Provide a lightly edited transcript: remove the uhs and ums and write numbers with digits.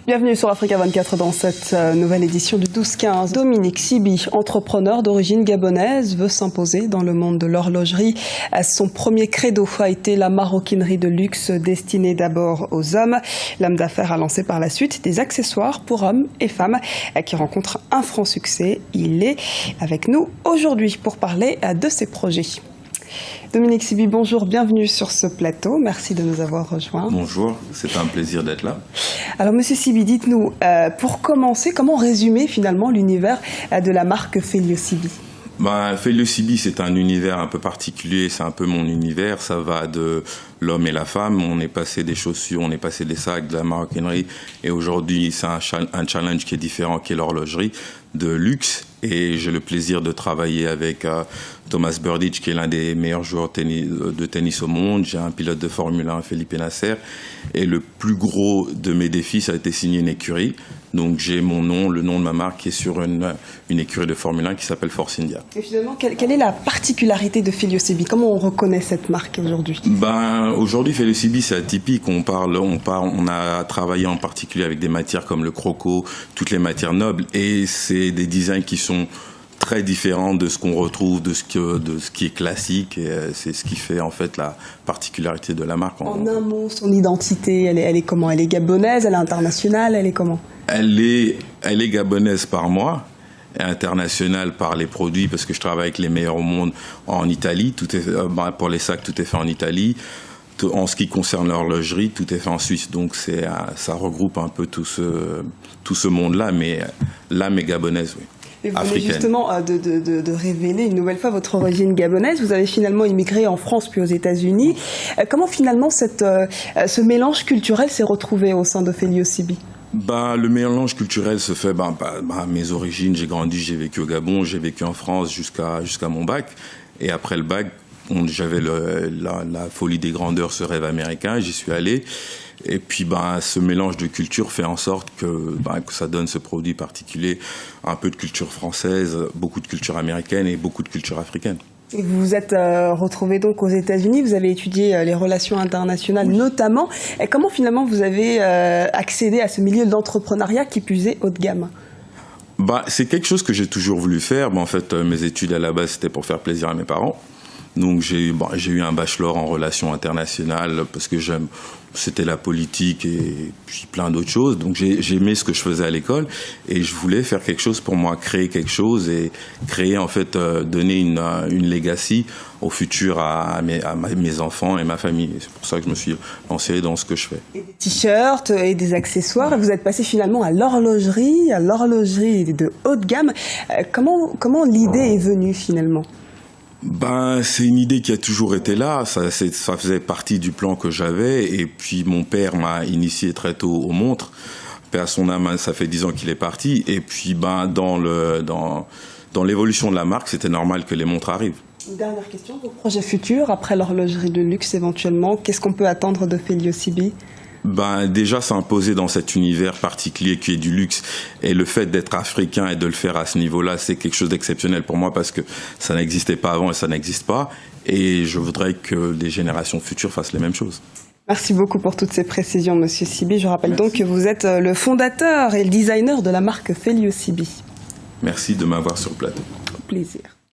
Bienvenue sur Africa 24 dans cette nouvelle édition du 12-15. Dominique Sibi, entrepreneur d'origine gabonaise, veut s'imposer dans le monde de l'horlogerie. Son premier credo a été la maroquinerie de luxe destinée d'abord aux hommes. L'homme d'affaires a lancé par la suite des accessoires pour hommes et femmes qui rencontrent un franc succès. Il est avec nous aujourd'hui pour parler de ses projets. Dominique Sibi, bonjour, bienvenue sur ce plateau. Merci de nous avoir rejoints. Bonjour, c'est un plaisir d'être là. Alors, Monsieur Sibi, dites-nous, pour commencer, comment résumer finalement l'univers de la marque Felio Sibi ? Felio Sibi, c'est un univers un peu particulier, c'est un peu mon univers. Ça va de l'homme et la femme. On est passé des chaussures, on est passé des sacs, de la maroquinerie. Et aujourd'hui, c'est un challenge qui est différent, qui est l'horlogerie de luxe. Et j'ai le plaisir de travailler avec Thomas Berdych, qui est l'un des meilleurs joueurs de tennis au monde. J'ai un pilote de Formule 1, Felipe Nasser. Et le plus gros de mes défis, ça a été signer une écurie. Donc j'ai mon nom, le nom de ma marque qui est sur une écurie de Formule 1 qui s'appelle Force India. Et finalement, quelle est la particularité de Felio Sibi ? Comment on reconnaît cette marque aujourd'hui ? Aujourd'hui, Felio Sibi, c'est atypique. On a travaillé en particulier avec des matières comme le croco, toutes les matières nobles. Et c'est des designs qui sont très différents de ce qu'on retrouve, de ce qui est classique. Et c'est ce qui fait en fait la particularité de la marque. En un mot, son identité, elle est comment ? Elle est gabonaise, elle est internationale, elle est comment ? Elle est gabonaise par moi, et internationale par les produits, parce que je travaille avec les meilleurs au monde en Italie. Pour les sacs, tout est fait en Italie. En ce qui concerne l'horlogerie, tout est fait en Suisse. Donc ça regroupe un peu tout ce monde-là, mais l'âme est gabonaise, oui. Et vous venez justement de révéler une nouvelle fois votre origine gabonaise. Vous avez finalement immigré en France puis aux États-Unis. Comment finalement ce mélange culturel s'est retrouvé au sein de Felio Sibi ? Le mélange culturel se fait, mes origines, j'ai grandi, j'ai vécu au Gabon, j'ai vécu en France jusqu'à mon bac. Et après le bac, j'avais la folie des grandeurs, ce rêve américain, j'y suis allé. Et puis, ce mélange de culture fait en sorte que ça donne ce produit particulier, un peu de culture française, beaucoup de culture américaine et beaucoup de culture africaine. Et vous vous êtes retrouvé donc aux États-Unis, vous avez étudié les relations internationales notamment. Et comment finalement vous avez accédé à ce milieu d'entrepreneuriat qui plus est haut de gamme ? C'est quelque chose que j'ai toujours voulu faire. En fait, mes études à la base, c'était pour faire plaisir à mes parents. Donc j'ai eu un bachelor en relations internationales parce que c'était la politique et puis plein d'autres choses. Donc j'ai aimé ce que je faisais à l'école et je voulais faire quelque chose pour moi, créer quelque chose et créer en fait, donner une legacy au futur à mes enfants et ma famille. Et c'est pour ça que je me suis lancé dans ce que je fais. Et des t-shirts et des accessoires. Vous êtes passé finalement à l'horlogerie de haute gamme. Comment l'idée est venue finalement ? C'est une idée qui a toujours été là, ça faisait partie du plan que j'avais, et puis mon père m'a initié très tôt aux montres. Paix à son âme, ça fait 10 ans qu'il est parti, et puis dans l'évolution de la marque, c'était normal que les montres arrivent. Une dernière question, vos projets futurs, après l'horlogerie de luxe éventuellement, qu'est-ce qu'on peut attendre de Felio Sibi ? Déjà s'imposer dans cet univers particulier qui est du luxe, et le fait d'être africain et de le faire à ce niveau-là, c'est quelque chose d'exceptionnel pour moi parce que ça n'existait pas avant et ça n'existe pas, et je voudrais que les générations futures fassent les mêmes choses. Merci beaucoup pour toutes ces précisions, Monsieur Sibi. Je rappelle donc que vous êtes le fondateur et le designer de la marque Felio Sibi. Merci de m'avoir sur le plateau. Au plaisir.